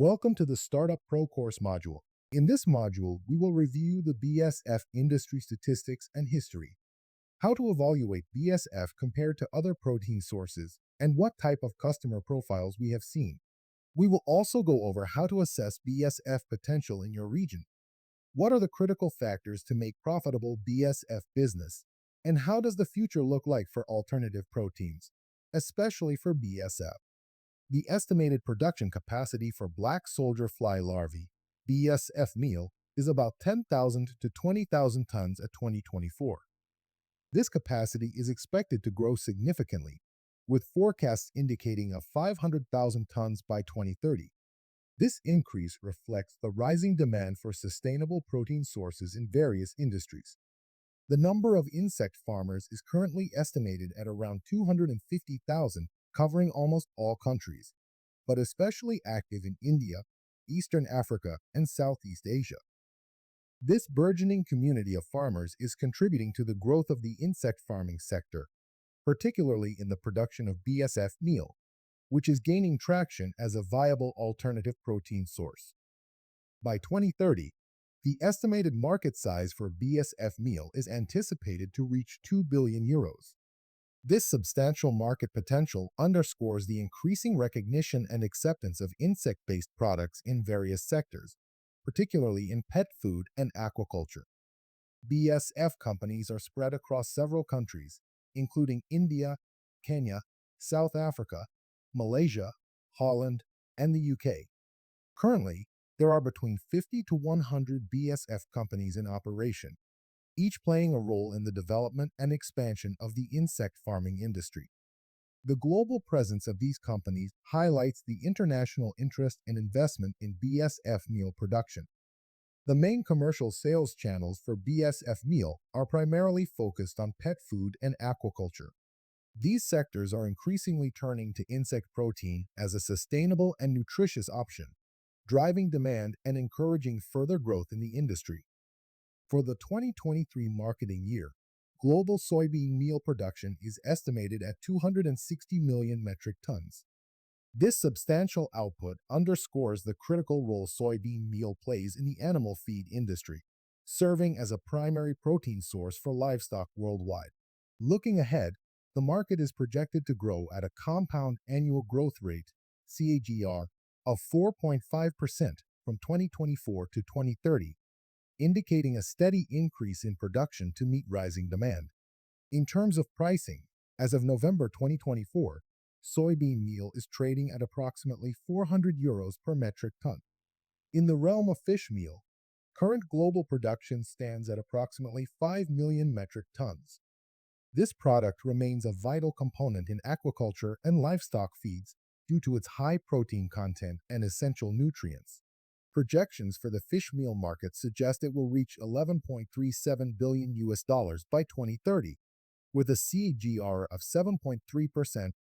Welcome to the Startup Pro Course module. In this module, we will review the BSF industry statistics and history, how to evaluate BSF compared to other protein sources, and what type of customer profiles we have seen. We will also go over how to assess BSF potential in your region. What are the critical factors to make profitable BSF business? And how does the future look like for alternative proteins, especially for BSF? The estimated production capacity for black soldier fly larvae, BSF meal, is about 10,000 to 20,000 tons at 2024. This capacity is expected to grow significantly, with forecasts indicating a 500,000 tons by 2030. This increase reflects the rising demand for sustainable protein sources in various industries. The number of insect farmers is currently estimated at around 250,000, covering almost all countries, but especially active in India, Eastern Africa, and Southeast Asia. This burgeoning community of farmers is contributing to the growth of the insect farming sector, particularly in the production of BSF meal, which is gaining traction as a viable alternative protein source. By 2030, the estimated market size for BSF meal is anticipated to reach 2 billion euros. This substantial market potential underscores the increasing recognition and acceptance of insect-based products in various sectors, particularly in pet food and aquaculture. BSF companies are spread across several countries, including India, Kenya, South Africa, Malaysia, Holland, and the UK. Currently, there are between 50 to 100 BSF companies in operation, each playing a role in the development and expansion of the insect farming industry. The global presence of these companies highlights the international interest and investment in BSF meal production. The main commercial sales channels for BSF meal are primarily focused on pet food and aquaculture. These sectors are increasingly turning to insect protein as a sustainable and nutritious option, driving demand and encouraging further growth in the industry. For the 2023 marketing year, global soybean meal production is estimated at 260 million metric tons. This substantial output underscores the critical role soybean meal plays in the animal feed industry, serving as a primary protein source for livestock worldwide. Looking ahead, the market is projected to grow at a compound annual growth rate, CAGR, of 4.5% from 2024 to 2030, indicating a steady increase in production to meet rising demand. In terms of pricing, as of November 2024, soybean meal is trading at approximately 400 euros per metric ton. In the realm of fish meal, current global production stands at approximately 5 million metric tons. This product remains a vital component in aquaculture and livestock feeds due to its high protein content and essential nutrients. Projections for the fish meal market suggest it will reach 11.37 billion US dollars by 2030, with a CAGR of 7.3%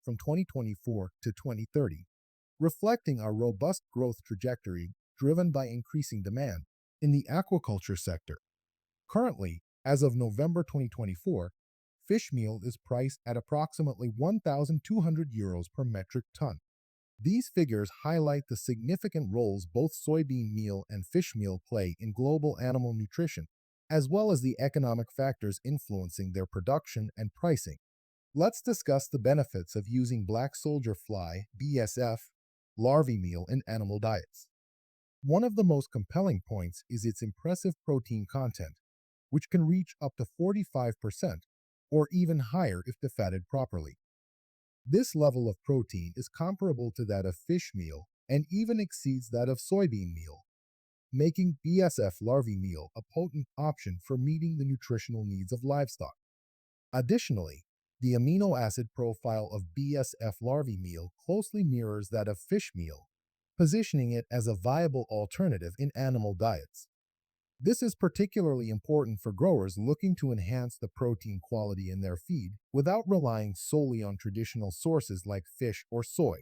from 2024 to 2030, reflecting a robust growth trajectory driven by increasing demand in the aquaculture sector. Currently, as of November 2024, fish meal is priced at approximately 1,200 euros per metric ton. These figures highlight the significant roles both soybean meal and fish meal play in global animal nutrition, as well as the economic factors influencing their production and pricing. Let's discuss the benefits of using black soldier fly, BSF, larvae meal in animal diets. One of the most compelling points is its impressive protein content, which can reach up to 45% or even higher if defatted properly. This level of protein is comparable to that of fish meal and even exceeds that of soybean meal, making BSF larvae meal a potent option for meeting the nutritional needs of livestock. Additionally, the amino acid profile of BSF larvae meal closely mirrors that of fish meal, positioning it as a viable alternative in animal diets. This is particularly important for growers looking to enhance the protein quality in their feed without relying solely on traditional sources like fish or soy.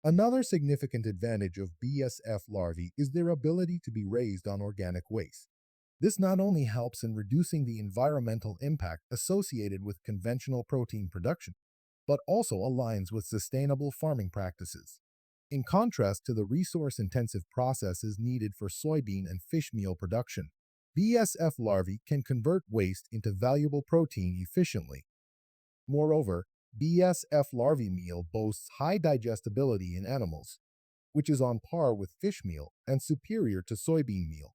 Another significant advantage of BSF larvae is their ability to be raised on organic waste. This not only helps in reducing the environmental impact associated with conventional protein production, but also aligns with sustainable farming practices. in contrast to the resource-intensive processes needed for soybean and fish meal production. BSF larvae can convert waste into valuable protein efficiently. Moreover, BSF larvae meal boasts high digestibility in animals, which is on par with fish meal and superior to soybean meal.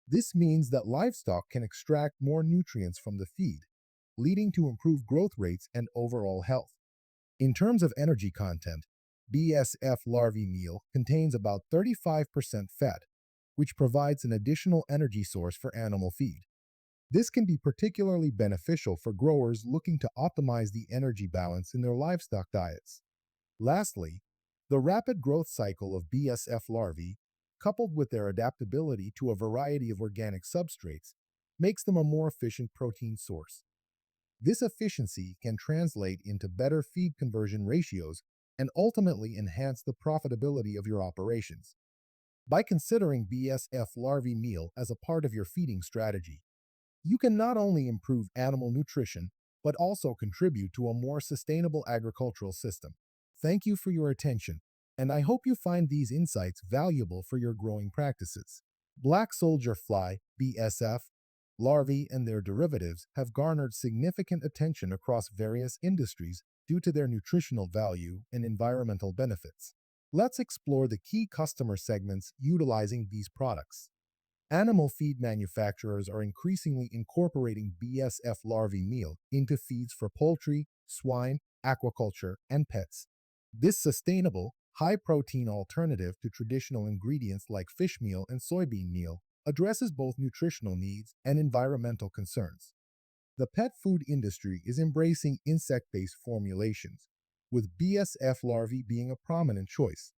This means that livestock can extract more nutrients from the feed, leading to improved growth rates and overall health. In terms of energy content, BSF larvae meal contains about 35% fat, which provides an additional energy source for animal feed. This can be particularly beneficial for growers looking to optimize the energy balance in their livestock diets. Lastly, the rapid growth cycle of BSF larvae, coupled with their adaptability to a variety of organic substrates, makes them a more efficient protein source. This efficiency can translate into better feed conversion ratios and ultimately enhance the profitability of your operations. By considering BSF larvae meal as a part of your feeding strategy, you can not only improve animal nutrition, but also contribute to a more sustainable agricultural system. Thank you for your attention, and I hope you find these insights valuable for your growing practices. Black soldier fly, BSF, larvae and their derivatives have garnered significant attention across various industries due to their nutritional value and environmental benefits. Let's explore the key customer segments utilizing these products. Animal feed manufacturers are increasingly incorporating BSF larvae meal into feeds for poultry, swine, aquaculture, and pets. This sustainable, high-protein alternative to traditional ingredients like fish meal and soybean meal addresses both nutritional needs and environmental concerns. The pet food industry is embracing insect-based formulations, with BSF larvae being a prominent choice.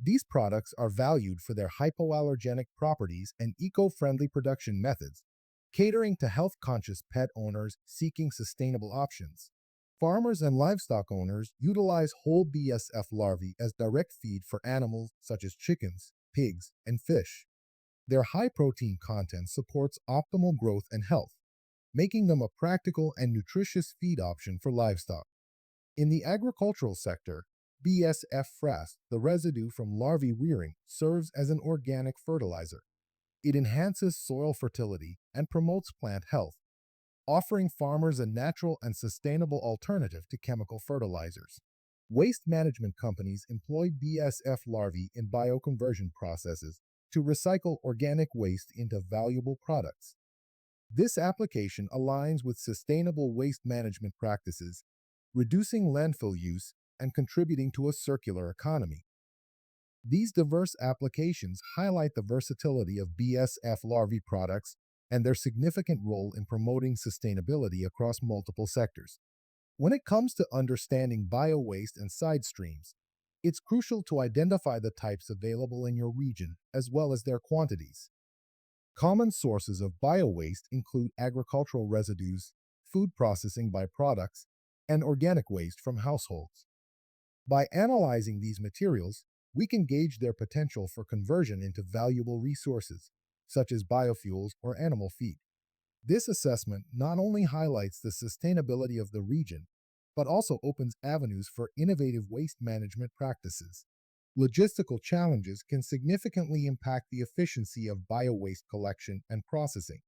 These products are valued for their hypoallergenic properties and eco-friendly production methods, catering to health-conscious pet owners seeking sustainable options. Farmers and livestock owners utilize whole BSF larvae as direct feed for animals such as chickens, pigs, and fish. Their high protein content supports optimal growth and health, making them a practical and nutritious feed option for livestock. In the agricultural sector, BSF frass, the residue from larvae rearing, serves as an organic fertilizer. It enhances soil fertility and promotes plant health, offering farmers a natural and sustainable alternative to chemical fertilizers. Waste management companies employ BSF larvae in bioconversion processes to recycle organic waste into valuable products. This application aligns with sustainable waste management practices, reducing landfill use and contributing to a circular economy. These diverse applications highlight the versatility of BSF larvae products and their significant role in promoting sustainability across multiple sectors. When it comes to understanding biowaste and side streams, it's crucial to identify the types available in your region as well as their quantities. Common sources of biowaste include agricultural residues, food processing byproducts, and organic waste from households. By analyzing these materials, we can gauge their potential for conversion into valuable resources, such as biofuels or animal feed. This assessment not only highlights the sustainability of the region, but also opens avenues for innovative waste management practices. Logistical challenges can significantly impact the efficiency of biowaste collection and processing.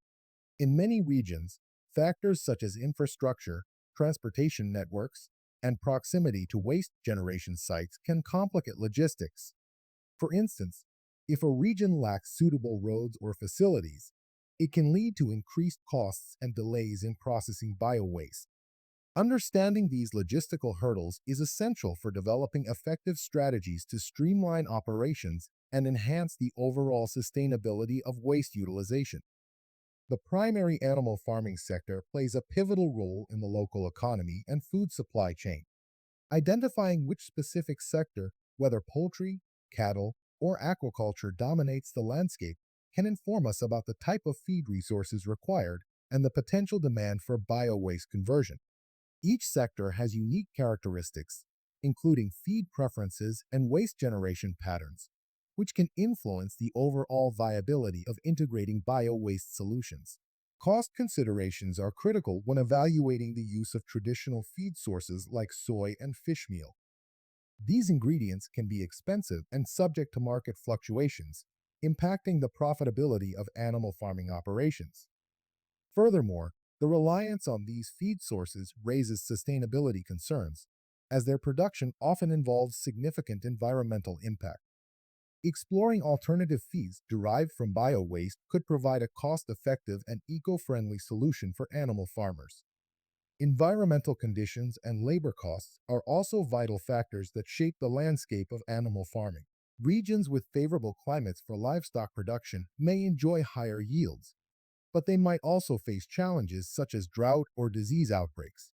In many regions, factors such as infrastructure, transportation networks, and proximity to waste generation sites can complicate logistics. For instance, if a region lacks suitable roads or facilities, it can lead to increased costs and delays in processing biowaste. Understanding these logistical hurdles is essential for developing effective strategies to streamline operations and enhance the overall sustainability of waste utilization. The primary animal farming sector plays a pivotal role in the local economy and food supply chain. Identifying which specific sector, whether poultry, cattle, or aquaculture, dominates the landscape can inform us about the type of feed resources required and the potential demand for biowaste conversion. Each sector has unique characteristics, including feed preferences and waste generation patterns, which can influence the overall viability of integrating biowaste solutions. Cost considerations are critical when evaluating the use of traditional feed sources like soy and fish meal. These ingredients can be expensive and subject to market fluctuations, impacting the profitability of animal farming operations. Furthermore, the reliance on these feed sources raises sustainability concerns, as their production often involves significant environmental impact. Exploring alternative feeds derived from bio-waste could provide a cost-effective and eco-friendly solution for animal farmers. Environmental conditions and labor costs are also vital factors that shape the landscape of animal farming. Regions with favorable climates for livestock production may enjoy higher yields, but they might also face challenges such as drought or disease outbreaks.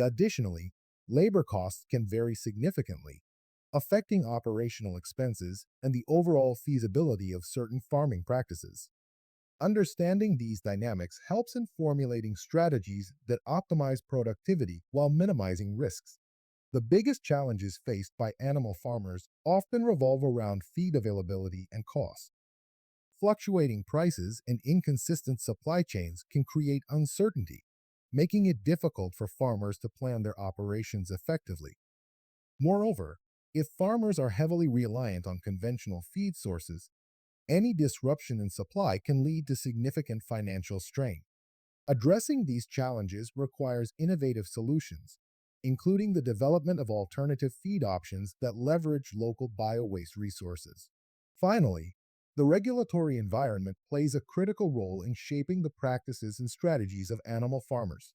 Additionally, labor costs can vary significantly, affecting operational expenses and the overall feasibility of certain farming practices. Understanding these dynamics helps in formulating strategies that optimize productivity while minimizing risks. The biggest challenges faced by animal farmers often revolve around feed availability and cost. Fluctuating prices and inconsistent supply chains can create uncertainty, making it difficult for farmers to plan their operations effectively. Moreover, if farmers are heavily reliant on conventional feed sources, any disruption in supply can lead to significant financial strain. Addressing these challenges requires innovative solutions, including the development of alternative feed options that leverage local bio-waste resources. Finally, the regulatory environment plays a critical role in shaping the practices and strategies of animal farmers.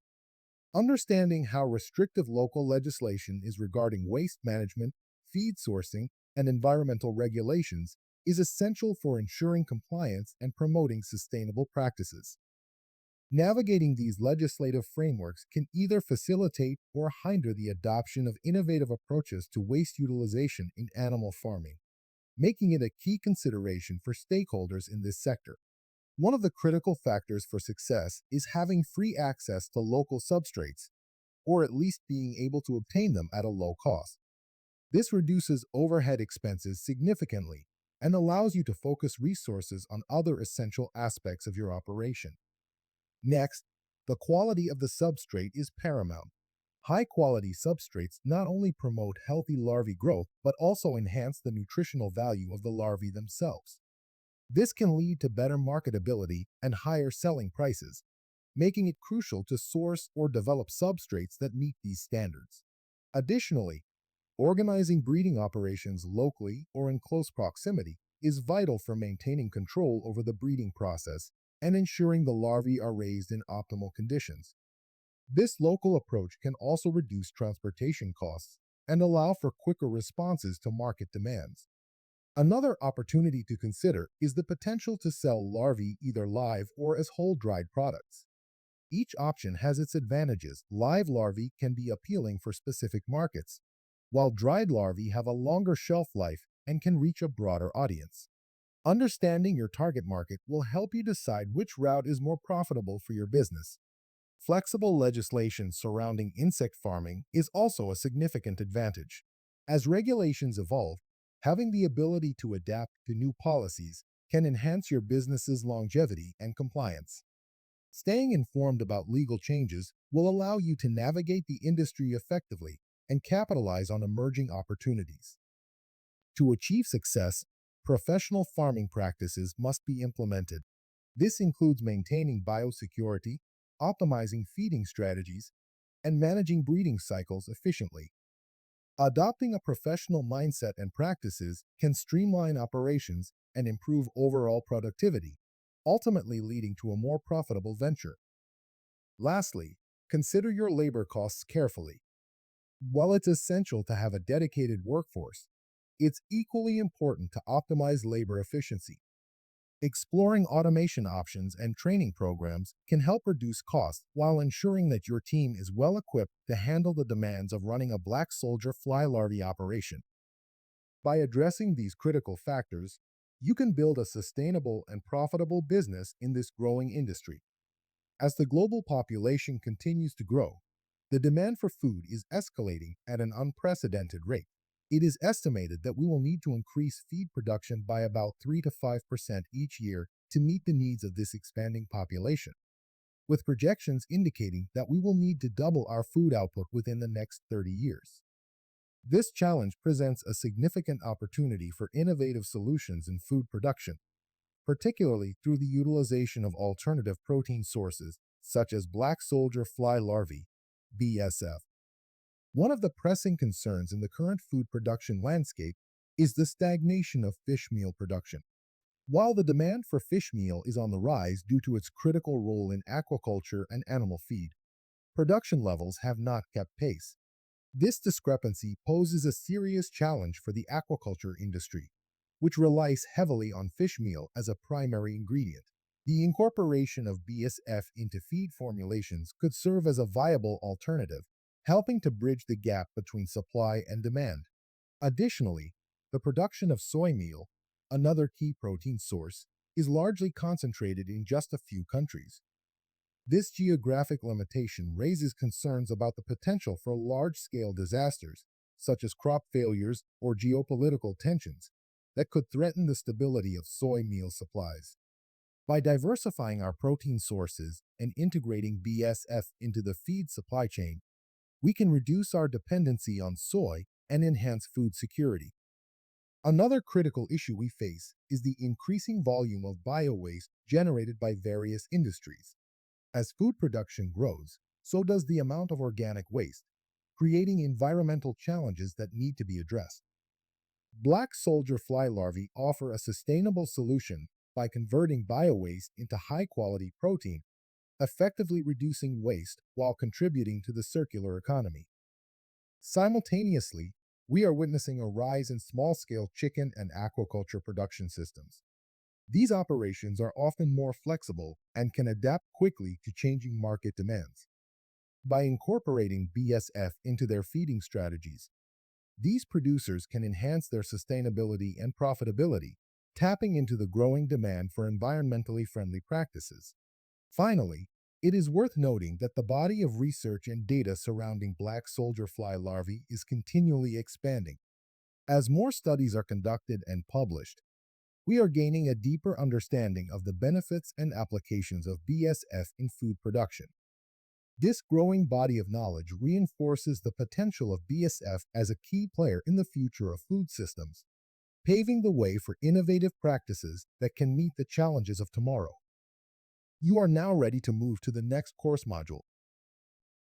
Understanding how restrictive local legislation is regarding waste management, feed sourcing, and environmental regulations is essential for ensuring compliance and promoting sustainable practices. Navigating these legislative frameworks can either facilitate or hinder the adoption of innovative approaches to waste utilization in animal farming, making it a key consideration for stakeholders in this sector. One of the critical factors for success is having free access to local substrates, or at least being able to obtain them at a low cost. This reduces overhead expenses significantly and allows you to focus resources on other essential aspects of your operation. Next, the quality of the substrate is paramount. High-quality substrates not only promote healthy larvae growth, but also enhance the nutritional value of the larvae themselves. This can lead to better marketability and higher selling prices, making it crucial to source or develop substrates that meet these standards. Additionally, organizing breeding operations locally or in close proximity is vital for maintaining control over the breeding process and ensuring the larvae are raised in optimal conditions. This local approach can also reduce transportation costs and allow for quicker responses to market demands. Another opportunity to consider is the potential to sell larvae either live or as whole dried products. Each option has its advantages. Live larvae can be appealing for specific markets, while dried larvae have a longer shelf life and can reach a broader audience. Understanding your target market will help you decide which route is more profitable for your business. Flexible legislation surrounding insect farming is also a significant advantage. As regulations evolve, having the ability to adapt to new policies can enhance your business's longevity and compliance. Staying informed about legal changes will allow you to navigate the industry effectively and capitalize on emerging opportunities. To achieve success, professional farming practices must be implemented. This includes maintaining biosecurity, optimizing feeding strategies, and managing breeding cycles efficiently. Adopting a professional mindset and practices can streamline operations and improve overall productivity, ultimately leading to a more profitable venture. Lastly, consider your labor costs carefully. While it's essential to have a dedicated workforce, it's equally important to optimize labor efficiency. Exploring automation options and training programs can help reduce costs while ensuring that your team is well equipped to handle the demands of running a black soldier fly larvae operation. By addressing these critical factors, you can build a sustainable and profitable business in this growing industry. As the global population continues to grow, the demand for food is escalating at an unprecedented rate. It is estimated that we will need to increase feed production by about 3 to 5% each year to meet the needs of this expanding population, with projections indicating that we will need to double our food output within the next 30 years. This challenge presents a significant opportunity for innovative solutions in food production, particularly through the utilization of alternative protein sources such as black soldier fly larvae, BSF. One of the pressing concerns in the current food production landscape is the stagnation of fish meal production. While the demand for fish meal is on the rise due to its critical role in aquaculture and animal feed, production levels have not kept pace. This discrepancy poses a serious challenge for the aquaculture industry, which relies heavily on fish meal as a primary ingredient. The incorporation of BSF into feed formulations could serve as a viable alternative, helping to bridge the gap between supply and demand. Additionally, the production of soy meal, another key protein source, is largely concentrated in just a few countries. This geographic limitation raises concerns about the potential for large-scale disasters, such as crop failures or geopolitical tensions, that could threaten the stability of soy meal supplies. By diversifying our protein sources and integrating BSF into the feed supply chain, we can reduce our dependency on soy and enhance food security. Another critical issue we face is the increasing volume of biowaste generated by various industries. As food production grows, so does the amount of organic waste, creating environmental challenges that need to be addressed. Black soldier fly larvae offer a sustainable solution by converting biowaste into high-quality protein, effectively reducing waste while contributing to the circular economy. Simultaneously, we are witnessing a rise in small-scale chicken and aquaculture production systems. These operations are often more flexible and can adapt quickly to changing market demands. By incorporating BSF into their feeding strategies, these producers can enhance their sustainability and profitability, tapping into the growing demand for environmentally friendly practices. Finally, it is worth noting that the body of research and data surrounding black soldier fly larvae is continually expanding. As more studies are conducted and published, we are gaining a deeper understanding of the benefits and applications of BSF in food production. This growing body of knowledge reinforces the potential of BSF as a key player in the future of food systems, paving the way for innovative practices that can meet the challenges of tomorrow. You are now ready to move to the next course module,